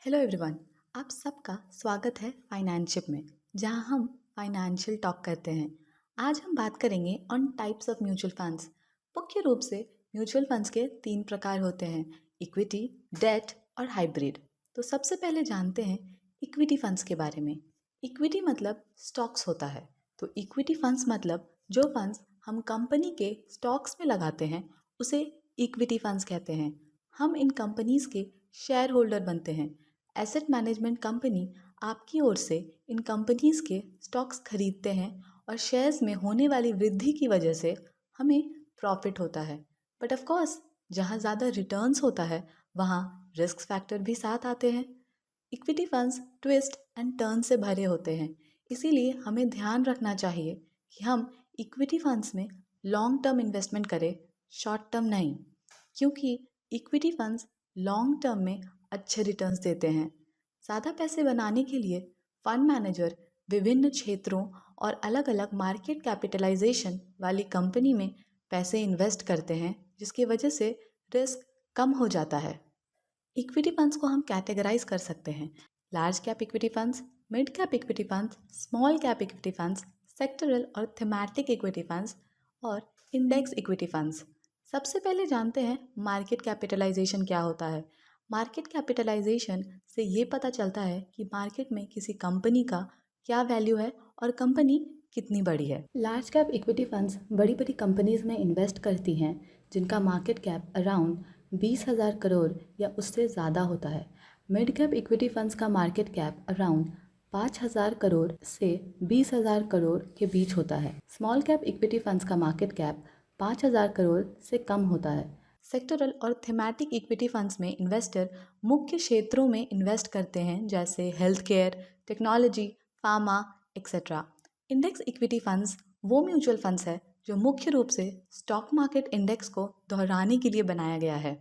Hello everyone. आप सबका स्वागत है फाइनेंशिप में, जहां हम फाइनेंशियल टॉक करते हैं। आज हम बात करेंगे on types of mutual funds. मुख्य रूप से म्यूचुअल फंड्स के 3 प्रकार होते हैं: इक्विटी, डेट और हाइब्रिड। तो सबसे पहले जानते हैं इक्विटी फंड्स के बारे में। इक्विटी मतलब स्टॉक्स होता है। तो इक्विटी फंड्स मतलब जो फंड्स हम कंपनी के स्टॉक्स में लगाते हैं उसे इक्विटी फंड्स कहते हैं। हम इन कंपनीज के शेयर होल्डर बनते हैं। एसेट मैनेजमेंट कंपनी आपकी ओर से इन कंपनीज के स्टॉक्स खरीदते हैं और शेयर्स में होने वाली वृद्धि की वजह से हमें प्रॉफिट होता है। बट ऑफ कोर्स जहाँ ज़्यादा रिटर्न्स होता है वहाँ रिस्क फैक्टर भी साथ आते हैं। Equity funds twist and turn से भरे होते हैं, इसीलिए हमें ध्यान रखना चाहिए कि हम इक्विटी फंड्स में लॉन्ग टर्म इन्वेस्टमेंट करें, शॉर्ट टर्म नहीं। क्योंकि इक्विटी फंड्स लॉन्ग टर्म में अच्छे रिटर्न्स देते हैं। ज़्यादा पैसे बनाने के लिए फंड मैनेजर विभिन्न क्षेत्रों और अलग अलग मार्केट कैपिटलाइजेशन वाली कंपनी में पैसे इन्वेस्ट करते हैं, जिसकी वजह से रिस्क कम हो जाता है। इक्विटी फंड्स को हम कैटेगराइज कर सकते हैं: large cap equity funds, mid cap equity funds, small cap equity funds, sectoral और थीमैटिक इक्विटी फंड्स और इंडेक्स इक्विटी फंड्स। सबसे पहले जानते हैं मार्केट कैपिटलाइजेशन क्या होता है। मार्केट कैपिटलाइजेशन से ये पता चलता है कि मार्केट में किसी कंपनी का क्या वैल्यू है और कंपनी कितनी बड़ी है। लार्ज कैप इक्विटी फंड्स बड़ी बड़ी कंपनीज में इन्वेस्ट करती हैं जिनका मार्केट कैप अराउंड 20,000 करोड़ या उससे ज़्यादा होता है। मिड कैप इक्विटी फंड्स का मार्केट कैप अराउंड 5,000 करोड़ से 20,000 करोड़ के बीच होता है। स्मॉल कैप इक्विटी फंड्स का मार्केट कैप 5,000 करोड़ से कम होता है। सेक्टरल और थीमैटिक इक्विटी फंड्स में इन्वेस्टर मुख्य क्षेत्रों में इन्वेस्ट करते हैं, जैसे health care, technology, pharma etcetera. Index equity funds वो म्यूचुअल फंड्स है जो मुख्य रूप से स्टॉक मार्केट इंडेक्स को दोहराने के लिए बनाया गया है।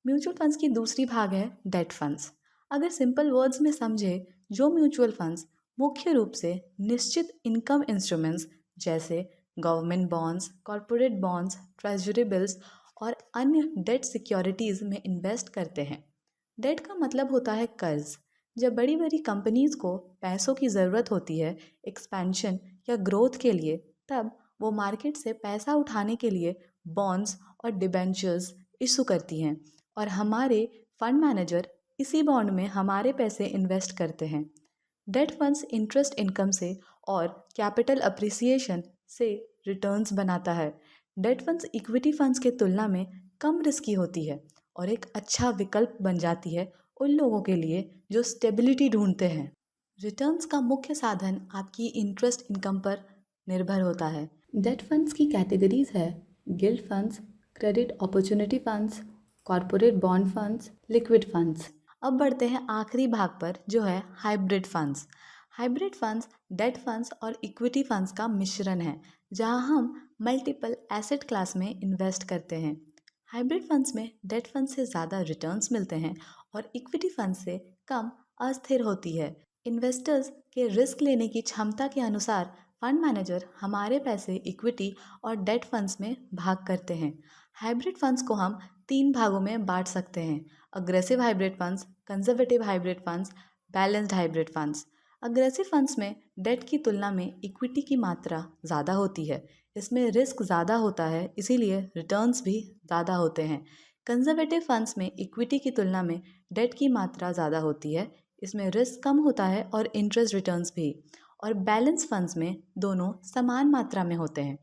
म्यूचुअल फंड्स की दूसरी भाग है डेट फंड्स। अगर सिंपल वर्ड्स में समझे, जो म्यूचुअल फंड्स मुख्य रूप से निश्चित इनकम इंस्ट्रूमेंट्स जैसे government bonds, corporate bonds, treasury bills और अन्य डेट सिक्योरिटीज़ में इन्वेस्ट करते हैं। डेट का मतलब होता है कर्ज। जब बड़ी बड़ी कंपनीज को पैसों की ज़रूरत होती है एक्सपेंशन या ग्रोथ के लिए, तब वो मार्केट से पैसा उठाने के लिए बॉन्ड्स और डिबेंचर्स इशू करती हैं और हमारे फंड मैनेजर इसी बॉन्ड में हमारे पैसे इन्वेस्ट करते हैं। डेट फंड्स इंटरेस्ट इनकम से और कैपिटल अप्रिसिएशन से रिटर्न्स बनाता है। डेट फंड्स इक्विटी फंड्स के तुलना में कम रिस्की होती है और एक अच्छा विकल्प बन जाती है उन लोगों के लिए जो स्टेबिलिटी ढूंढते हैं। रिटर्न्स का मुख्य साधन आपकी इंटरेस्ट इनकम पर निर्भर होता है। डेट फंड्स की कैटेगरीज है: guild funds, credit opportunity funds, corporate bond funds, liquid funds. अब बढ़ते हैं आखिरी भाग पर, जो है hybrid funds. Hybrid funds date funds और इक्विटी फंड्स का मिश्रण है, जहां हम मल्टीपल एसेट क्लास में इन्वेस्ट करते हैं। हाइब्रिड फंड्स में डेट फंड से ज़्यादा रिटर्न्स मिलते हैं और इक्विटी फंड से कम अस्थिर होती है। इन्वेस्टर्स के रिस्क लेने की क्षमता के अनुसार फंड मैनेजर हमारे पैसे इक्विटी और डेट फंड्स में भाग करते हैं। हाइब्रिड फंड्स को हम 3 भागों में बांट सकते हैं: aggressive hybrid funds, conservative hybrid funds, balanced hybrid funds. Aggressive funds में डेट की तुलना में इक्विटी की मात्रा ज़्यादा होती है। इसमें रिस्क ज़्यादा होता है, इसीलिए रिटर्न्स भी ज़्यादा होते हैं। कंजर्वेटिव फंड्स में इक्विटी की तुलना में डेट की मात्रा ज़्यादा होती है, इसमें रिस्क कम होता है और इंटरेस्ट रिटर्न्स भी। और बैलेंस फंड्स में दोनों समान मात्रा में होते हैं।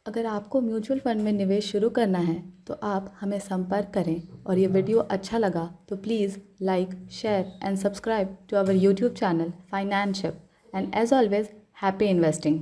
अगर आपको म्यूचुअल फंड में निवेश शुरू करना है तो आप हमें संपर्क करें, और ये वीडियो अच्छा लगा तो please like, share and subscribe to our YouTube channel Financeship. And as always, happy investing.